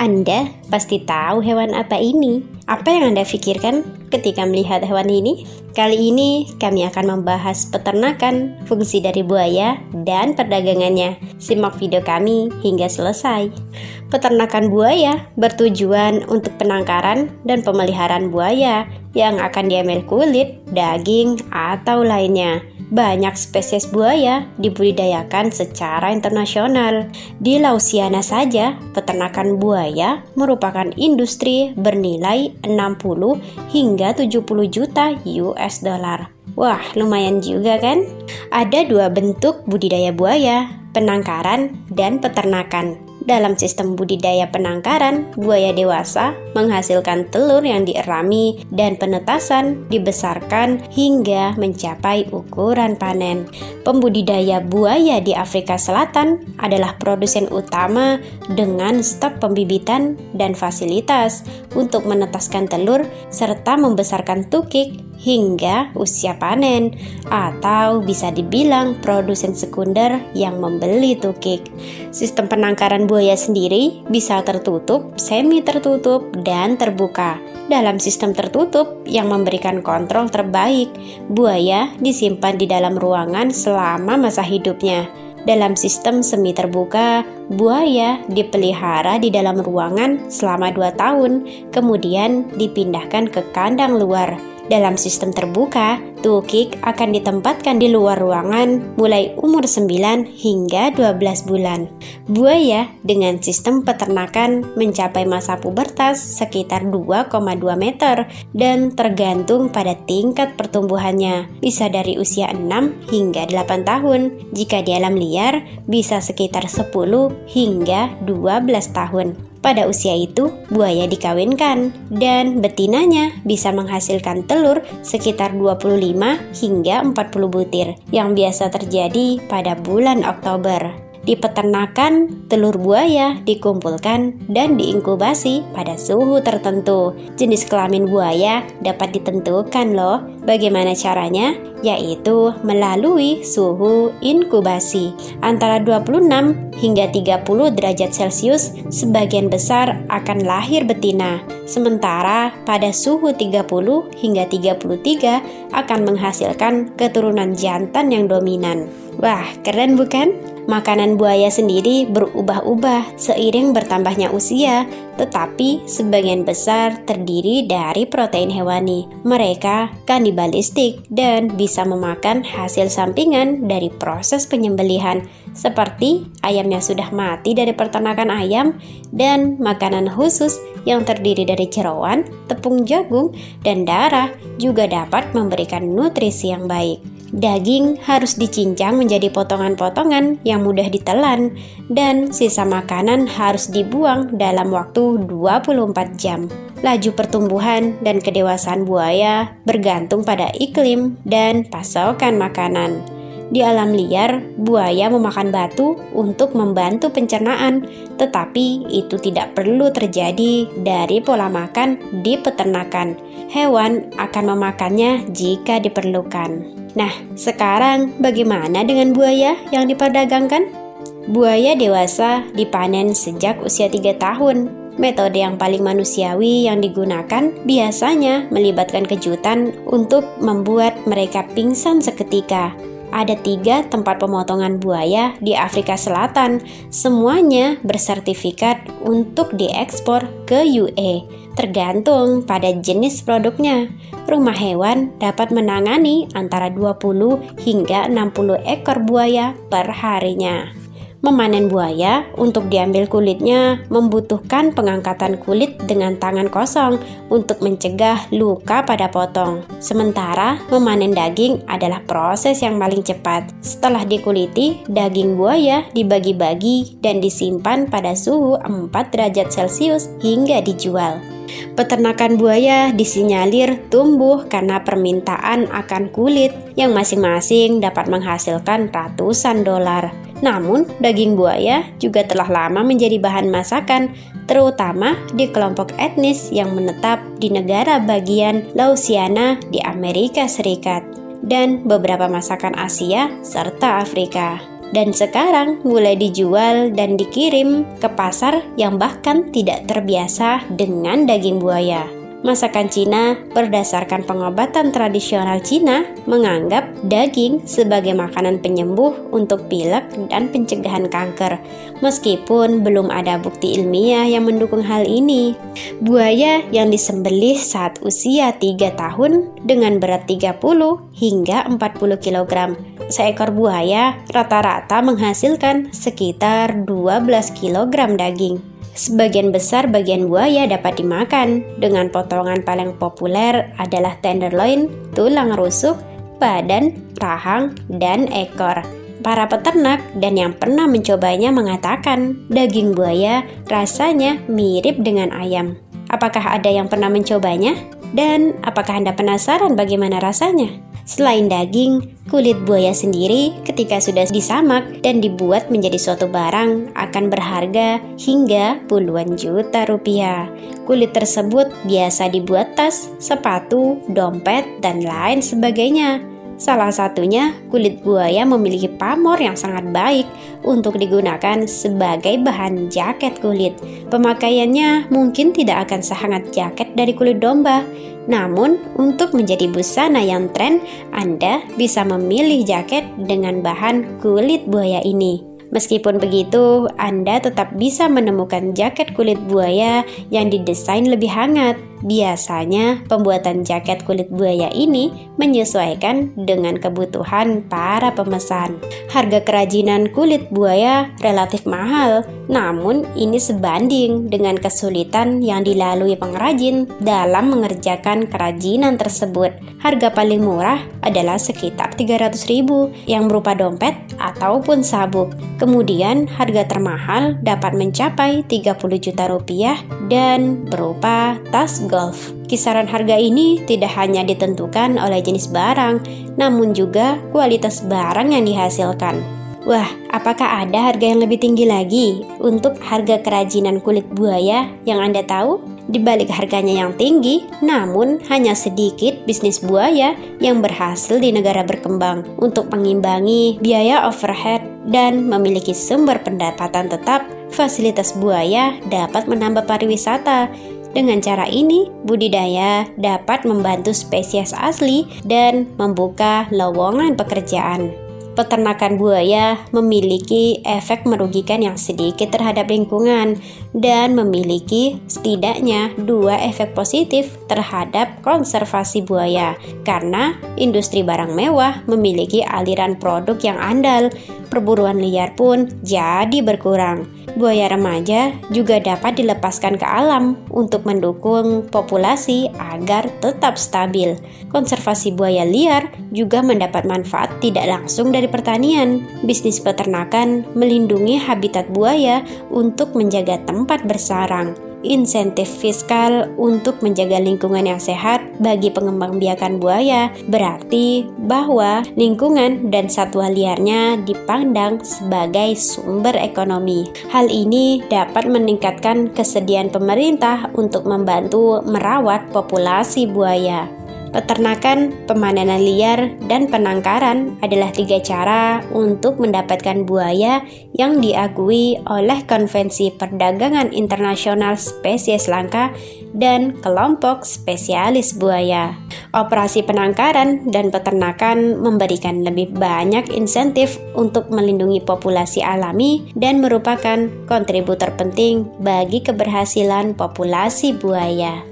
Anda pasti tahu hewan apa ini. Apa yang Anda pikirkan ketika melihat hewan ini? Kali ini kami akan membahas peternakan, fungsi dari buaya, dan perdagangannya. Simak video kami hingga selesai. Peternakan buaya bertujuan untuk penangkaran dan pemeliharaan buaya yang akan diambil kulit, daging, atau lainnya. Banyak spesies buaya dibudidayakan secara internasional. Di Lausiana saja, peternakan buaya merupakan industri bernilai 60 hingga 70 juta US dollar. Wah, lumayan juga kan? Ada dua bentuk budidaya buaya, penangkaran dan peternakan. Dalam sistem budidaya penangkaran, buaya dewasa menghasilkan telur yang dierami dan penetasan dibesarkan hingga mencapai ukuran panen. Pembudidaya buaya di Afrika Selatan adalah produsen utama dengan stok pembibitan dan fasilitas untuk menetaskan telur serta membesarkan tukik hingga usia panen, atau bisa dibilang produsen sekunder yang membeli tukik. Sistem penangkaran buaya sendiri bisa tertutup, semi tertutup, dan terbuka. Dalam sistem tertutup yang memberikan kontrol terbaik, buaya disimpan di dalam ruangan selama masa hidupnya. Dalam sistem semi terbuka, buaya dipelihara di dalam ruangan selama 2 tahun, kemudian dipindahkan ke kandang luar. Dalam sistem terbuka, tukik akan ditempatkan di luar ruangan mulai umur 9 hingga 12 bulan. Buaya dengan sistem peternakan mencapai masa pubertas sekitar 2,2 meter dan tergantung pada tingkat pertumbuhannya. Bisa dari usia 6 hingga 8 tahun. Jika di alam liar, bisa sekitar 10 hingga 12 tahun. Pada usia itu, buaya dikawinkan dan betinanya bisa menghasilkan telur sekitar 25 hingga 40 butir yang biasa terjadi pada bulan Oktober. Di peternakan, telur buaya dikumpulkan dan diinkubasi pada suhu tertentu. Jenis kelamin buaya dapat ditentukan loh. Bagaimana caranya? Yaitu melalui suhu inkubasi. Antara 26 hingga 30 derajat Celcius, sebagian besar akan lahir betina. Sementara pada suhu 30 hingga 33 akan menghasilkan keturunan jantan yang dominan. Wah, keren bukan? Makanan buaya sendiri berubah-ubah seiring bertambahnya usia, tetapi sebagian besar terdiri dari protein hewani. Mereka kanibalistik dan bisa memakan hasil sampingan dari proses penyembelihan, seperti ayam yang sudah mati dari peternakan ayam dan makanan khusus yang terdiri dari jeroan, tepung jagung, dan darah juga dapat memberikan nutrisi yang baik. Daging harus dicincang menjadi potongan-potongan yang mudah ditelan dan sisa makanan harus dibuang dalam waktu 24 jam. Laju pertumbuhan dan kedewasaan buaya bergantung pada iklim dan pasokan makanan. Di alam liar, buaya memakan batu untuk membantu pencernaan, tetapi itu tidak perlu terjadi dari pola makan di peternakan. Hewan akan memakannya jika diperlukan. Nah, sekarang bagaimana dengan buaya yang diperdagangkan? Buaya dewasa dipanen sejak usia 3 tahun. Metode yang paling manusiawi yang digunakan biasanya melibatkan kejutan untuk membuat mereka pingsan seketika. Ada 3 tempat pemotongan buaya di Afrika Selatan. Semuanya bersertifikat untuk diekspor ke UE. Tergantung pada jenis produknya. Rumah hewan dapat menangani antara 20 hingga 60 ekor buaya per harinya. Memanen buaya untuk diambil kulitnya membutuhkan pengangkatan kulit dengan tangan kosong untuk mencegah luka pada potong. Sementara memanen daging adalah proses yang paling cepat. Setelah dikuliti, daging buaya dibagi-bagi dan disimpan pada suhu 4 derajat Celcius hingga dijual. Peternakan buaya disinyalir tumbuh karena permintaan akan kulit yang masing-masing dapat menghasilkan ratusan dolar. Namun, daging buaya juga telah lama menjadi bahan masakan, terutama di kelompok etnis yang menetap di negara bagian Lausiana di Amerika Serikat dan beberapa masakan Asia serta Afrika. dan sekarang mulai dijual dan dikirim ke pasar yang bahkan tidak terbiasa dengan daging buaya. Masakan Cina berdasarkan pengobatan tradisional Cina menganggap daging sebagai makanan penyembuh untuk pilek dan pencegahan kanker, meskipun belum ada bukti ilmiah yang mendukung hal ini. Buaya yang disembelih saat usia 3 tahun dengan berat 30 hingga 40 kg. Seekor buaya rata-rata menghasilkan sekitar 12 kg daging. Sebagian besar bagian buaya dapat dimakan. Dengan potongan paling populer adalah tenderloin, tulang rusuk, badan, rahang, dan ekor. Para peternak dan yang pernah mencobanya mengatakan daging buaya rasanya mirip dengan ayam. Apakah ada yang pernah mencobanya? Dan apakah Anda penasaran bagaimana rasanya? Selain daging, kulit buaya sendiri ketika sudah disamak dan dibuat menjadi suatu barang akan berharga hingga puluhan juta rupiah. Kulit tersebut biasa dibuat tas, sepatu, dompet, dan lain sebagainya. Salah satunya, kulit buaya memiliki pamor yang sangat baik untuk digunakan sebagai bahan jaket kulit. Pemakaiannya mungkin tidak akan sehangat jaket dari kulit domba. Namun, untuk menjadi busana yang tren, Anda bisa memilih jaket dengan bahan kulit buaya ini. Meskipun begitu, Anda tetap bisa menemukan jaket kulit buaya yang didesain lebih hangat. Biasanya, pembuatan jaket kulit buaya ini menyesuaikan dengan kebutuhan para pemesan. Harga kerajinan kulit buaya relatif mahal, namun ini sebanding dengan kesulitan yang dilalui pengrajin dalam mengerjakan kerajinan tersebut. Harga paling murah adalah sekitar 300.000 yang berupa dompet ataupun sabuk. Kemudian harga termahal dapat mencapai 30 juta rupiah dan berupa tas golf. Kisaran harga ini tidak hanya ditentukan oleh jenis barang, namun juga kualitas barang yang dihasilkan. Wah, apakah ada harga yang lebih tinggi lagi untuk harga kerajinan kulit buaya yang Anda tahu? Di balik harganya yang tinggi, namun hanya sedikit bisnis buaya yang berhasil di negara berkembang untuk mengimbangi biaya overhead dan memiliki sumber pendapatan tetap. Fasilitas buaya dapat menambah pariwisata. Dengan cara ini, budidaya dapat membantu spesies asli dan membuka lowongan pekerjaan. Peternakan buaya memiliki efek merugikan yang sedikit terhadap lingkungan dan memiliki setidaknya 2 efek positif terhadap konservasi buaya. Karena industri barang mewah memiliki aliran produk yang andal, perburuan liar pun jadi berkurang. Buaya remaja juga dapat dilepaskan ke alam untuk mendukung populasi agar tetap stabil. Konservasi buaya liar juga mendapat manfaat tidak langsung dari pertanian. Bisnis peternakan melindungi habitat buaya untuk menjaga tempat bersarang. Insentif fiskal untuk menjaga lingkungan yang sehat bagi pengembangbiakan buaya berarti bahwa lingkungan dan satwa liarnya dipandang sebagai sumber ekonomi. Hal ini dapat meningkatkan kesediaan pemerintah untuk membantu merawat populasi buaya. Peternakan, pemanenan liar, dan penangkaran adalah 3 cara untuk mendapatkan buaya yang diakui oleh Konvensi Perdagangan Internasional Spesies Langka dan kelompok spesialis buaya. Operasi penangkaran dan peternakan memberikan lebih banyak insentif untuk melindungi populasi alami dan merupakan kontributor penting bagi keberhasilan populasi buaya.